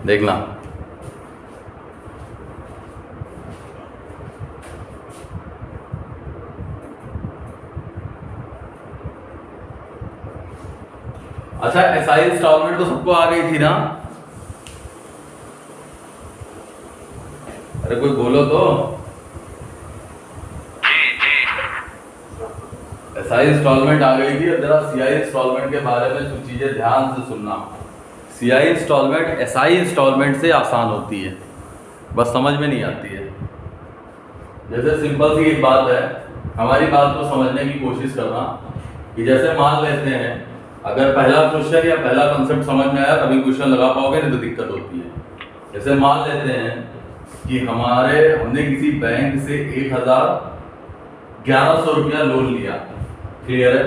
देखना। अच्छा, SI instalment तो सबको आ गई थी ना? अरे कोई बोलो तो। एसआई इंस्टॉलमेंट आ गई थी। अब जरा सीआई इंस्टॉलमेंट के बारे में कुछ चीजें ध्यान से सुनना। सीआई इंस्टॉलमेंट एसआई इंस्टॉलमेंट से आसान होती है, बस समझ में नहीं आती है। जैसे सिंपल सी एक बात है, हमारी बात को समझने की कोशिश करना कि जैसे मान लेते हैं, अगर पहला क्वेश्चन या पहला कंसेप्ट समझ में आया तभी क्वेश्चन लगा पाओगे, नहीं तो दिक्कत होती है। जैसे मान लेते हैं कि हमने किसी बैंक से 1100 रुपया लोन लिया। क्लियर है?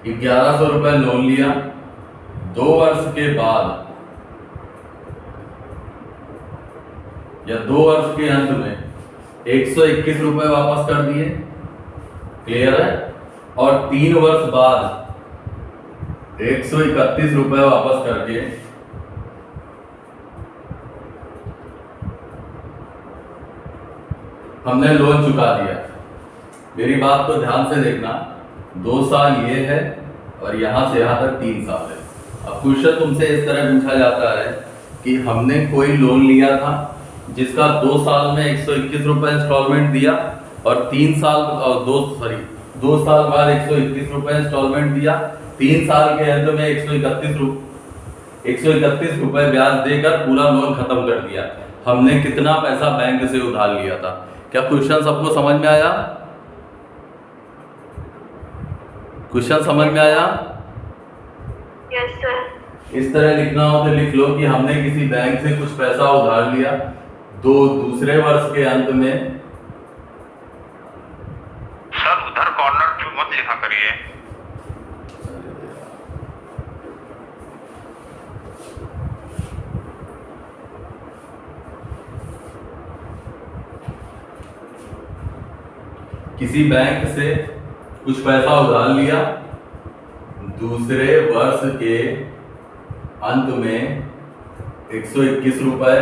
1100 रुपया लोन लिया, 2 वर्ष के बाद या 2 वर्ष के अंत में 121 रुपए वापस कर दिए। क्लियर है? और 3 वर्ष बाद 131 रुपए वापस करके हमने लोन चुका दिया। मेरी बात को ध्यान से देखना, 2 साल ये है और यहां से यहां तक 3 साल है। अब क्वेश्चन तुमसे इस तरह पूछा जाता है कि हमने कोई लोन लिया था जिसका 2 साल में 121 रुपए इंस्टॉलमेंट दिया और 2 साल बाद 121 रुपए इंस्टॉलमेंट दिया, 3 साल के अंत में 131 रुपए ब्याज देकर पूरा लोन खत्म कर दिया। हमने कितना पैसा बैंक से उधार लिया था? क्या क्वेश्चन सबको समझ में आया? क्वेश्चन समझ में आया? Yes sir. इस तरह लिखना हो तो लिख लो कि हमने किसी बैंक से कुछ पैसा उधार लिया, दूसरे वर्ष के अंत में। सर उधर कॉर्नर पे मत लिखा करिए। किसी बैंक से कुछ पैसा उधार लिया, दूसरे वर्ष के अंत में 121 रुपए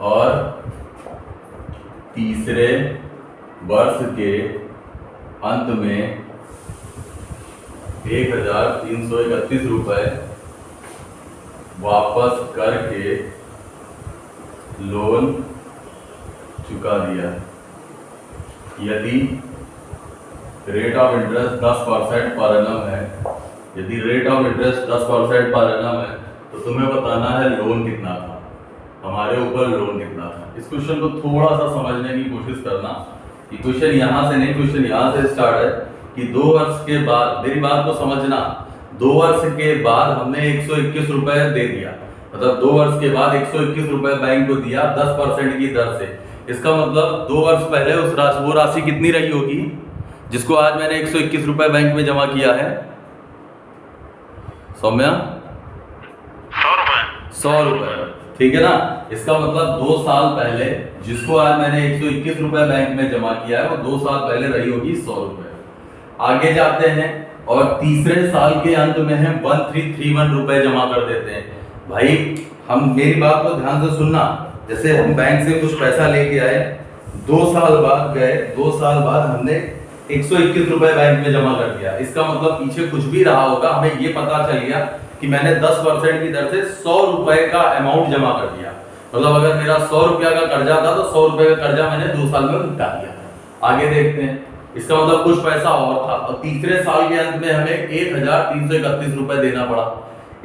और तीसरे वर्ष के अंत में 1331 रुपए वापस करके लोन चुका दिया। यदि rate of interest 10% per annum है, यदि rate of interest 10% per annum है तो तुम्हें बताना है लोन कितना था, हमारे ऊपर लोन कितना था। इस क्वेश्चन को थोड़ा सा समझने की कोशिश करना कि क्वेश्चन यहाँ से नहीं, क्वेश्चन यहाँ से स्टार्ट है कि 2 वर्ष के बाद, मेरी बात को समझना, 2 वर्ष के बाद हमने 121 रुपए दे दिया, मतलब 2 वर्ष के बाद 121 रुपए बैंक को दिया 10% की दर से। इसका मतलब 2 वर्ष पहले वो राशि कितनी रही होगी जिसको आज मैंने 121 रुपए बैंक में जमा किया है? सौम्या 100 रुपए, ठीक है ना? इसका मतलब 2 साल पहले जिसको आज मैंने 121 रुपए बैंक में जमा किया है वो 2 साल पहले रही होगी 100 रुपए। आगे जाते हैं और तीसरे साल के अंत में हम 1331 रुपए जमा कर देते हैं। भाई हम, मेरी बात को ध्यान से सुनना, जैसे हम बैंक से कुछ पैसा लेके आए, 2 साल बाद गए, 2 साल बाद हमने 121 रुपए बैंक में जमा कर दिया। इसका मतलब पीछे कुछ भी रहा होगा, हमें ये पता चल गया कि मैंने 10% की दर से 100 रुपए का अमाउंट जमा कर दिया। मतलब अगर मेरा 100 रुपया का कर्जा था तो 100 रुपए का कर्जा मैंने 2 साल में निपटा दिया। आगे देखते हैं, इसका मतलब कुछ पैसा और था और तीसरे साल के अंत में हमें 1331 रुपए देना पड़ा।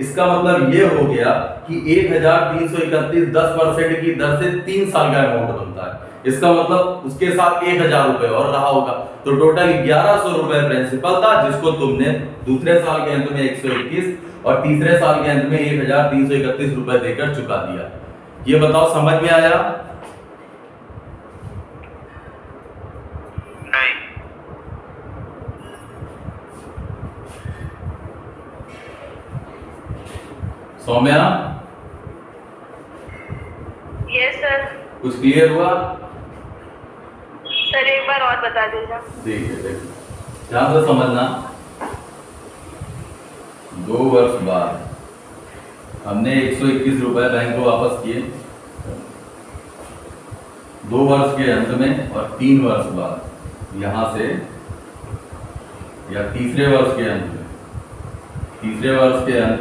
इसका मतलब ये हो गया कि 1331 10% की दर से 3 साल का अमाउंट बनता है। इसका मतलब उसके साथ 1000 रुपए और रहा होगा, तो टोटल 1100 रुपए प्रिंसिपल था जिसको तुमने दूसरे साल के अंत में 121 और तीसरे साल के अंत में 1331 रुपए देकर चुका दिया। ये बताओ समझ में आया? नहीं। Saumya yes sir. कुछ क्लियर हुआ? सर एक बार और बता दीजिए। ठीक है, देखो ध्यान से समझना। 2 वर्ष बाद हमने 121 रुपए बैंक को वापस किए 2 वर्ष के अंत में और 3 वर्ष बाद यहाँ से या तीसरे वर्ष के अंत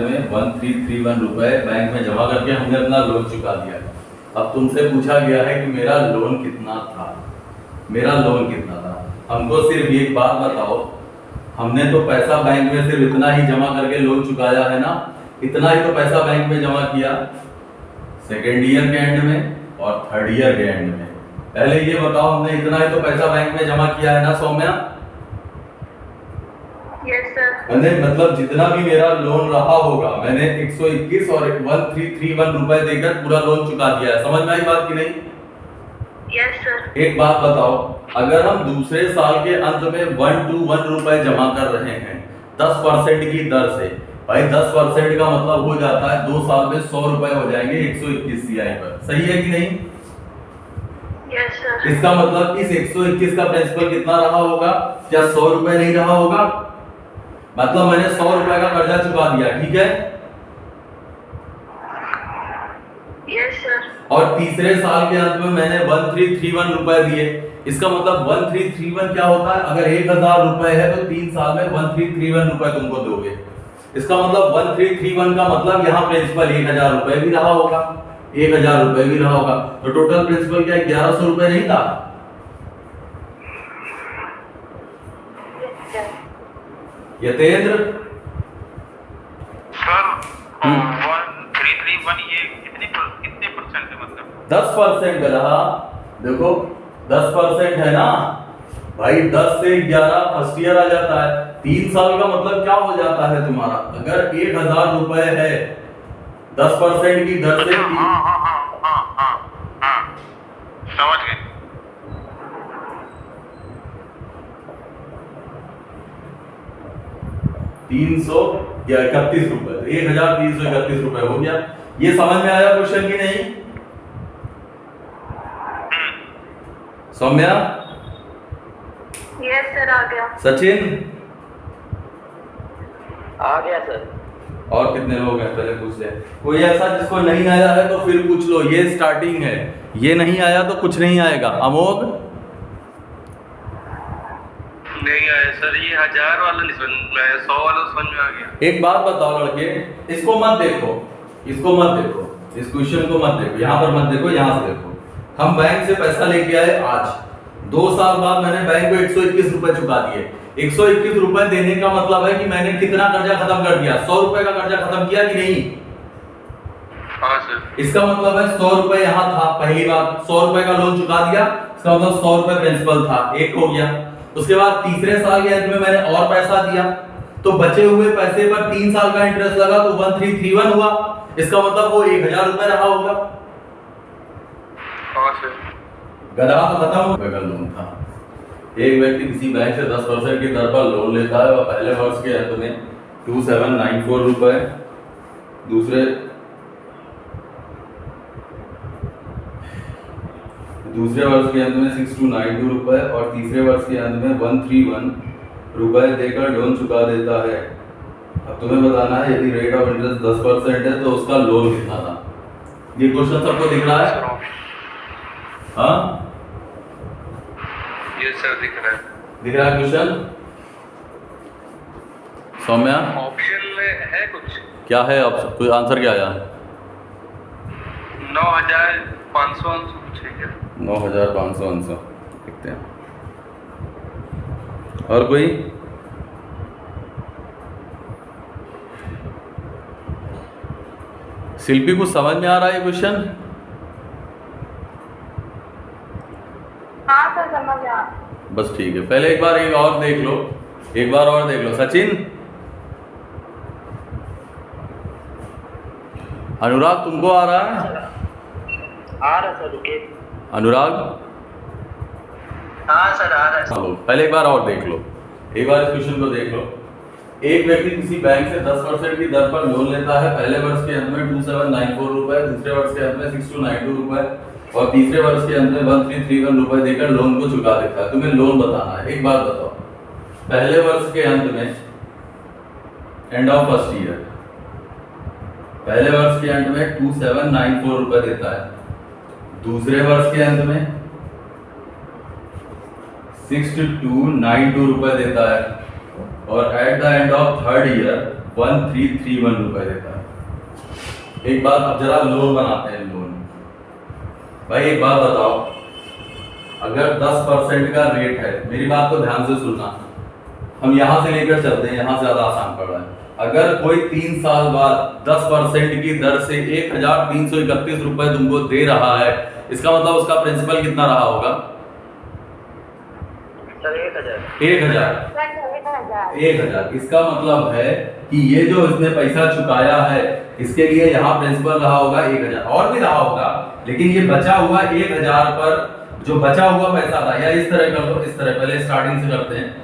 में 1331 रुपए बैंक में जमा करके हमने अपना लोन चुका दिया। अब तुमसे पूछा गया है कि मेरा लोन कितना था। हमको सिर्फ एक बात बताओ, हमने तो पैसा बैंक में सिर्फ इतना ही जमा करके लोन चुकाया है ना, इतना ही तो पैसा बैंक में जमा किया सेकेंड ईयर के एंड में और थर्ड ईयर के एंड में। पहले ये बताओ, हमने इतना ही तो पैसा बैंक में जमा किया है ना सौम्या? Yes sir. मैंने मतलब जितना भी मेरा लोन रहा होगा मैंने 121 और 1331 रुपए देकर पूरा लोन चुका दिया है। समझ में आई बात की नहीं? Yes sir. एक बात बताओ, अगर हम दूसरे साल के अंत में 121 रुपए जमा कर रहे हैं 10% की दर से, भाई 10% का मतलब हो जाता है 2 साल में 100 रुपए हो जाएंगे 121 CI पर। सही है कि नहीं? Yes sir. इसका मतलब इस 121 का प्रिंसिपल कितना रहा होगा? क्या 100 रुपए नहीं रहा होगा? मतलब मैंने 100 रुपए का कर्जा चुका दिया, ठीक है? Yes sir. और तीसरे साल के अंत में मैंने 1331 रुपए दिए। इसका मतलब 1331 क्या होता है? अगर 1000 रुपए है तो 3 साल में 1331 रुपए तुमको दोगे। इसका मतलब 1331 का मतलब यहाँ प्रिंसिपल 1000 रुपए भी रहा होगा, 1000 रुपए भी रहा होगा, तो टोटल प्रिंसिपल क्या 1100 रुपए नहीं था? यतेंद्र सर 1331 ये कितने परसेंट है मतलब? 10% रहा। देखो 10% है ना भाई, 10 से 11 फर्स्ट ईयर आ जाता है। 3 साल का मतलब क्या हो जाता है तुम्हारा? अगर 1000 रुपए है 10% की दर से समझ गए। 331 रुपए, 1331 रुपए हो गया। ये समझ में आया क्वेश्चन की नहीं सौम्या? यस सर, आ गया। सचिन आ गया सर। और कितने लोग हैं पहले पूछ ले। कोई ऐसा जिसको नहीं आया है तो फिर पूछ लो, ये स्टार्टिंग है, ये नहीं आया तो कुछ नहीं आएगा। अमोघ नहीं आया सर, ये 1000 वाला नहीं समझ में आया, 100 वाला समझ में आ गया। एक बात बताओ लड़के, इसको मत देखो, इस क्वेश्चन को मत देखो, यहाँ पर मत देखो, यहाँ से देखो। हम बैंक से पैसा लेके आए आज, 2 साल बाद मैंने बैंक को 121 रुपए चुका दिए। 121 रुपए देने का मतलब है कि मैंने कितना कर्जा खत्म कर दिया? 100 रुपए का कर्जा खत्म किया कि नहीं? हाँ सर। इसका मतलब है 100 रुपए यहाँ था, पहली बात 100 रुपए का लोन चुका दिया, इसका मतलब 100 रुपए प्रिंसिपल था, एक हो गया। उसके बाद तीसरे साल के अंत में मैंने और पैसा दिया, तो बचे हुए पैसे पर 3 साल का इंटरेस्ट लगा तो 1331 हुआ। इसका मतलब वो 1000 रुपए रहा होगा। हाँ सर। गधा तो खत्म हो गया लोन था। एक व्यक्ति किसी बैंक से 10% की दर पर लोन लेता है और पहले वर्ष के अंत में 2794 रुपए, दूसरे वर्ष के अंत में 6292 रुपए और तीसरे वर्ष के अंत में 131 रुपए देकर लोन चुका देता है। अब तुम्हें बताना है यदि रेट ऑफ इंटरेस्ट 10% है तो उसका लोन कितना था। ये क्वेश्चन सबको दिख रहा है? हाँ ये सर दिख रहा है। दिख रहा है क्वेश्चन? सौम्या ऑप्शन में है कुछ? क्या है ऑप्शन? कोई आंसर क्या आया? 9500 कुछ है क्या? 9500 देखते हैं। और कोई? शिल्पी कुछ समझ में आ रहा है क्वेश्चन? हाँ सर, समझ आ। बस ठीक है, पहले एक बार और देख लो, एक बार और देख लो। सचिन, अनुराग तुमको आ रहा है? आ रहा सर, रुके। अनुराग हाँ सर, आ रहा है। चलो पहले एक बार और देख लो, एक बार इस क्वेश्चन को देख लो। एक व्यक्ति किसी बैंक से 10% की दर पर लोन लेता है, पहले वर्ष के अंत में 2794 रुपए, दूसरे वर्ष के अंत में 6292 रुपए और तीसरे वर्ष के अंत में 1331 रुपए देकर लोन को चुका देता है। तुम्हें लोन बताना है। एक बात बताओ, पहले वर्ष के अंत में एंड ऑफ फर्स्ट ईयर पहले वर्ष के अंत में 2794 रुपए देता है, दूसरे वर्ष के अंत में 6292 रुपए देता है, और at the end of third year 1331 रुपए देता है। एक बात, अब जरा लोन बनाते हैं। लोन भाई एक बात बताओ, अगर 10% का रेट है, मेरी बात को ध्यान से सुनना, हम यहां से लेकर चलते हैं, यहां से ज्यादा आसान पड़ रहा है। अगर कोई 3 साल बाद 10% की दर से 1331 रुपए तुमको दे रहा है, इसका मतलब उसका प्रिंसिपल कितना रहा होगा? सर 1000। 1000। इसका मतलब है कि ये जो इसने पैसा चुकाया है, इसके लिए यहाँ प्रिंसिपल रहा होगा 1000, और भी रहा होगा, लेकिन ये बचा हुआ 1000 पर जो बचा हुआ पैसा था, या इस तरह कर लो, इस तरह पहले स्टार्टिंग से करते हैं।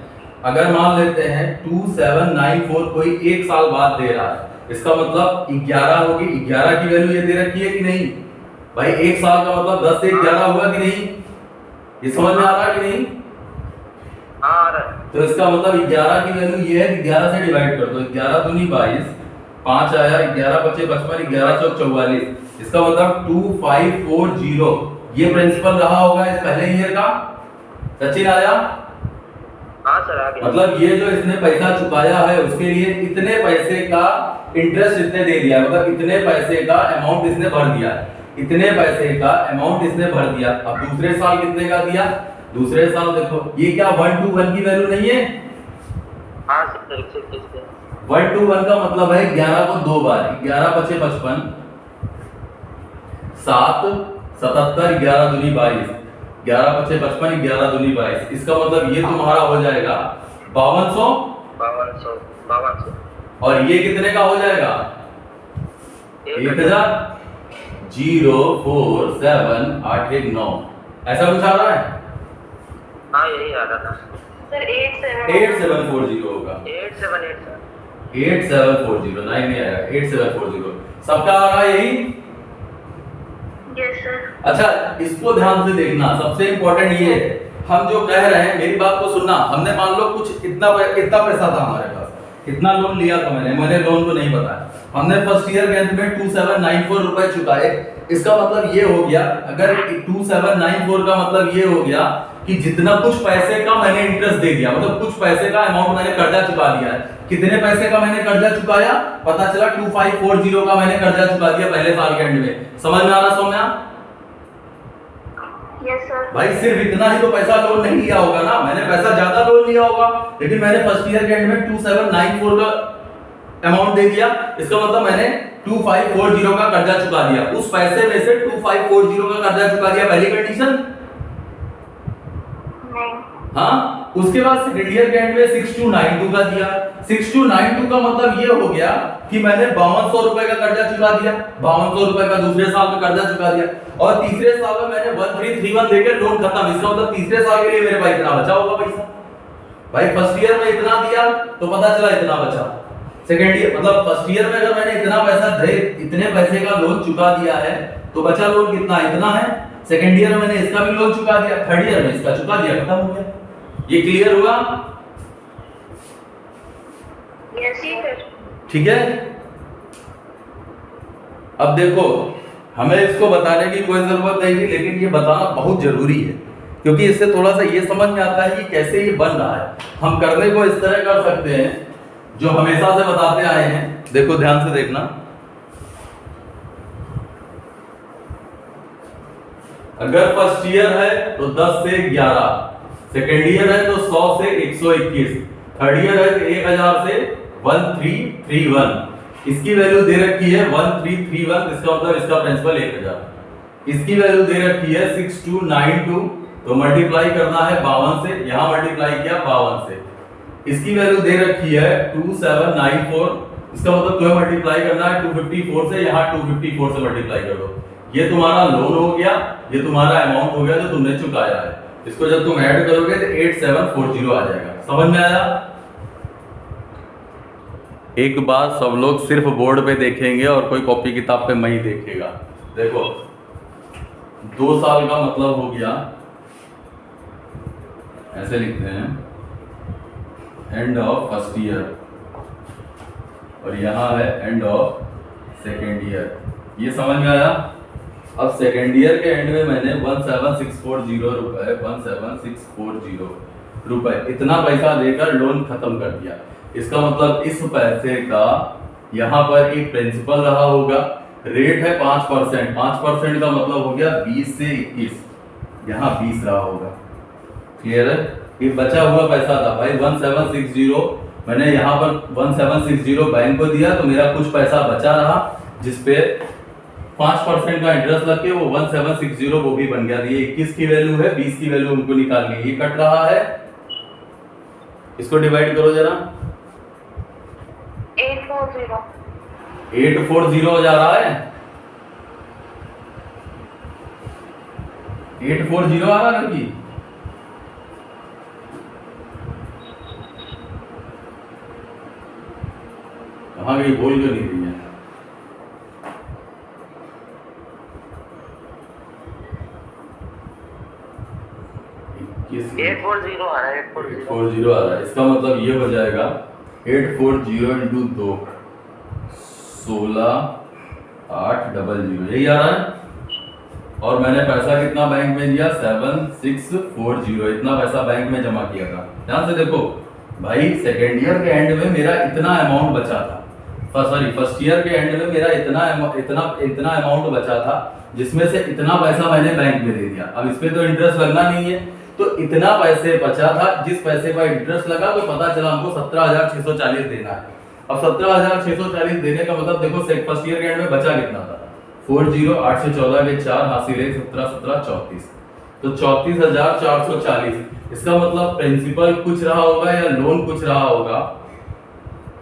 अगर मान लेते हैं 2794 कोई 1 साल बाद दे रहा है, इसका मतलब 11 होगी। 11 की वैल्यू ये दे रखी है कि नहीं भाई? 1 साल का मतलब 10 से 11 हुआ कि नहीं? ये समझ में आ रहा है कि नहीं? हाँ आ रहा है। तो इसका मतलब 11 की वैल्यू ये है कि 11 से डिवाइड कर दो, 11 दूनी 22, 5 आया, 11 बचे 55, 11 चौक 44, इसका मतलब 2540 ये प्रिंसिपल रहा होगा इस पहले ईयर का। सचिन आया? हाँ सर आ गया। मतलब ये जो इसने पैसा चुकाया है, उसके लिए इतने पैसे का इंटरेस्ट इसने दे दिया, मतलब इतने पैसे का अमाउंट इसने भर दिया, इतने पैसे का अमाउंट इसने भर दिया। अब दूसरे साल कितने का दिया? दूसरे साल देखो, ये क्या 1 to 1 की वैल्यू नहीं है? हाँ सर 121 है। 1 to 1 का मतलब है 11 को 2 बार, 11 बचे 55, 7 77, 11 दूनी 22, 11 बचे 55, 11 दूनी 22, इसका मतलब ये तुम्हारा हो जाएगा 5200, और ये कितने का हो जाएगा? 1000। 047819 ऐसा कुछ आ रहा है? हाँ यही आ रहा था सर 8740 होगा। 8740 9 नहीं आएगा, 8740 सबका आ रहा है यही। Yes sir. अच्छा, इसको ध्यान से देखना, सबसे इंपॉर्टेंट ये है, हम जो कह रहे हैं मेरी बात को सुनना। हमने मान लो कुछ इतना पैसा था हमारे पास, इतना लोन लिया था मैंने लोन को नहीं बताया, हमने फर्स्ट ईयर के अंत में 2794 रुपए चुकाए। इसका मतलब ये हो गया, अगर 2794 का मतलब ये हो गया कि जितना कुछ पैसे का मैंने इंटरेस्ट दे दिया, मतलब कुछ पैसे का अमाउंट मैंने कर्जा चुका दिया है। कितने पैसे का मैंने कर्जा चुकाया? पता चला 2540 का मैंने कर्जा चुका दिया पहले साल के एंड में। समझ में आ रहा सौम्या? Yes sir. भाई सिर्फ इतना ही तो पैसा लोन नहीं लिया होगा ना, मैंने पैसा ज्यादा लोन लिया होगा, लेकिन मैंने फर्स्ट ईयर के एंड में 2794 का अमाउंट दे दिया। इसका मतलब मैंने 2540 का कर्जा चुका दिया। उस पैसे में से 2540 का कर्जा चुका दिया, पहली कंडीशन। नहीं। हाँ, उसके बाद सेकंड ईयर के एंड में 6292 का दिया। 6292 का मतलब ये हो गया कि मैंने 5200 रुपए का कर्जा चुका दिया, 5200 रुपए का दूसरे साल में कर्जा चुका दिया, और तीसरे साल में मैंने 1331 देकर लोन खत्म। इसका मतलब तीसरे साल के लिए मेरे पास इतना बचा होगा पैसा। भाई फर्स्ट ईयर में इतना दिया तो पता चला इतना बचा, सेकंड ईयर मतलब फर्स्ट ईयर में अगर मैंने इतना पैसा दे, इतने पैसे का लोन चुका दिया है, तो बचा लोन कितना? इतना है। सेकंड ईयर में मैंने इसका भी लोन चुका दिया, थर्ड ईयर में इसका चुका दिया, खत्म हो गया। ये क्लियर हुआ? Yes sir. ठीक है। अब देखो, हमें इसको बताने की कोई जरूरत नहीं थी, लेकिन ये बताना बहुत जरूरी है, क्योंकि इससे थोड़ा सा ये समझ में आता है कि कैसे ये बन रहा है। हम करने को इस तरह कर सकते हैं जो हमेशा से बताते आए हैं। देखो ध्यान से देखना, अगर फर्स्ट ईयर है तो 10 से 11, सेकेंड ईयर है तो 100 से 121, थर्ड ईयर है तो 1000 से 1331। इसकी वैल्यू दे रखी है 1331, इसका मतलब इसका प्रिंसिपल 1000। इसकी वैल्यू दे रखी है 6292, तो मल्टीप्लाई करना है 52 से, यहां मल्टीप्लाई किया 52 से। इसकी वैल्यू दे रखी है 2794, इसका मतलब तुम्हें मल्टीप्लाई करना है 254 से, यहां 254 से मल्टीप्लाई कर दो। ये तुम्हारा लोन हो गया, ये तुम्हारा अमाउंट हो गया जो तुमने चुकाया है। इसको जब तुम ऐड करोगे तो 8740 आ जाएगा। समझ में आया? एक बात सब लोग सिर्फ बोर्ड पे देखेंगे और कोई कॉपी किताब पे नहीं देखेगा। देखो 2 साल का मतलब हो गया, ऐसे लिखते हैं एंड ऑफ फर्स्ट ईयर, और यहां है एंड ऑफ सेकेंड ईयर, ये समझ में आया। अब सेकेंड ईयर के एंड में मैंने 17640 रुपए 17640 रुपए इतना पैसा देकर लोन खत्म कर दिया। इसका मतलब इस पैसे का यहाँ पर एक प्रिंसिपल रहा होगा, रेट है 5%, 5% का मतलब हो गया 20 से 21, यहाँ 20 रहा होगा। क्लियर है। ये बचा हुआ पैसा था भाई 1760, मैंने यहाँ पर 1760 बैंक को दिया तो मेरा कुछ पैसा बचा रहा जिसपे 5% का इंटरेस्ट लग के वो 1760 वो भी बन गया। ये 21 की वैल्यू है, 20 की वैल्यू उनको निकालनी है। ये कट रहा है, इसको डिवाइड करो जरा। 840 हो जा रहा है, 840 आ रहा है लड़की। कहाँ गई, बोल क्यों नहीं रही है। एट फोर जीरो आ रहा है, 840 आ रहा है। इसका मतलब ये हो जाएगा 840 इंटू 2 16,800, यही आ रहा है। और मैंने पैसा कितना बैंक में दिया 7640, इतना पैसा बैंक में जमा किया था। ध्यान से देखो भाई, सेकेंड ईयर के एंड में मेरा इतना अमाउंट बचा था, फर्स्ट ईयर के एंड में मेरा इतना अमाउंट बचा था जिसमें से इतना पैसा मैंने बैंक में दे दिया। अब इस पे तो इंटरेस्ट लगना नहीं है, तो इतना पैसे बचा था, जिस पैसे पर इंटरेस्ट लगा तो पता चला हमको 17,640 देना है। अब 17,640 देने का मतलब देखो फर्स्ट ईयर के एंड में बचा कितना था 40, 8 से 14 के 4 हासिल 1, 17, 17, 34, तो 34,440। इसका मतलब प्रिंसिपल कुछ रहा होगा या लोन कुछ रहा होगा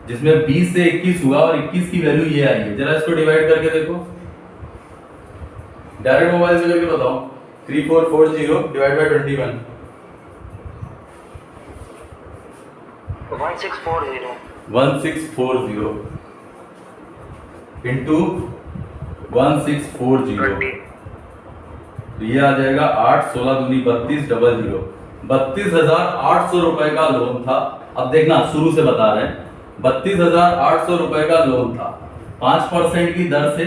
जिसमें 20 से 21 हुआ और 21 की वैल्यू ये आई है। जरा इसको डिवाइड करके देखो, डायरेक्ट मोबाइल से करके बताओ। 3440 डिवाइड बाय 21, 1640 1640 इंटू 1640, तो ये आ जाएगा 8, 16 दूनी 32, 00, 32,800 रुपए का लोन था। अब देखना शुरू से बता रहे हैं, 32,800 रुपए का लोन था, 5% की दर से।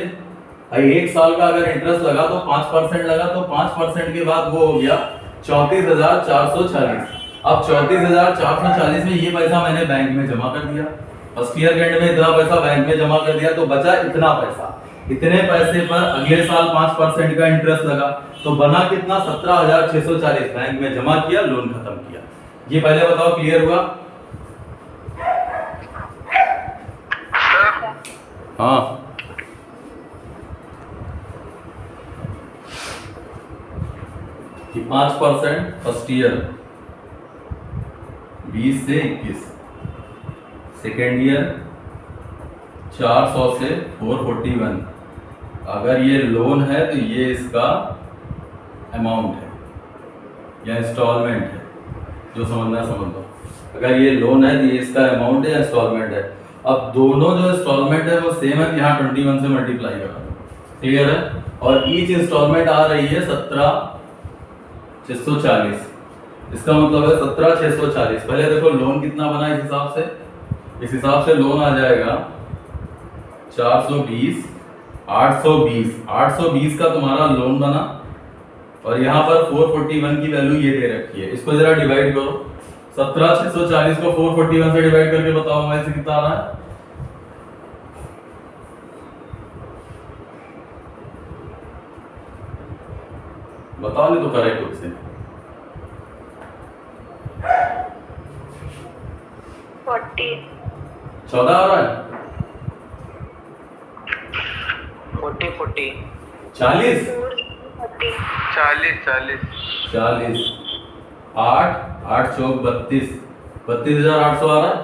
एक साल का अगर इंटरेस्ट लगा तो 5% लगा, तो 5% के बाद वो हो गया 34,440। अब 34,440 में ये पैसा मैंने बैंक में जमा कर दिया, फर्स्ट ईयर के एंड में इतना पैसा बैंक में जमा कर दिया, तो बचा इतना पैसा। इतने पैसे पर अगले साल 5% का इंटरेस्ट लगा, तो बना कितना 17,640, बैंक में जमा किया, लोन खत्म किया। ये पहले बताओ, क्लियर हुआ? हाँ, कि 5% फर्स्ट ईयर 20 से 21, सेकेंड ईयर 400 से 441। अगर ये लोन है तो ये इसका अमाउंट है या इंस्टॉलमेंट है, जो समझना है समझ लो। अगर ये लोन है तो ये इसका अमाउंट है या इंस्टॉलमेंट है। अब दोनों जो इंस्टॉलमेंट है वो सेम है, यहाँ 21 से मल्टीप्लाई करा, क्लियर है। और ईच इंस्टॉलमेंट आ रही है 17,640, इसका मतलब है 17,640। पहले देखो लोन कितना बना इस हिसाब से लोन आ जाएगा 420, 820 का तुम्हारा लोन बना, और यहाँ पर 441 की वैल्यू ये दे रखी है। इसको जरा डिवाइड करो, 17,640 को 441 से डिवाइड करके बताओ मोबाइल से कितना आ रहा है। बताओ, नहीं तो करेक्ट खुद से। 14 आ रहा है, 40 40 40 8 8 चौक 32, 32,800 आ रहा है।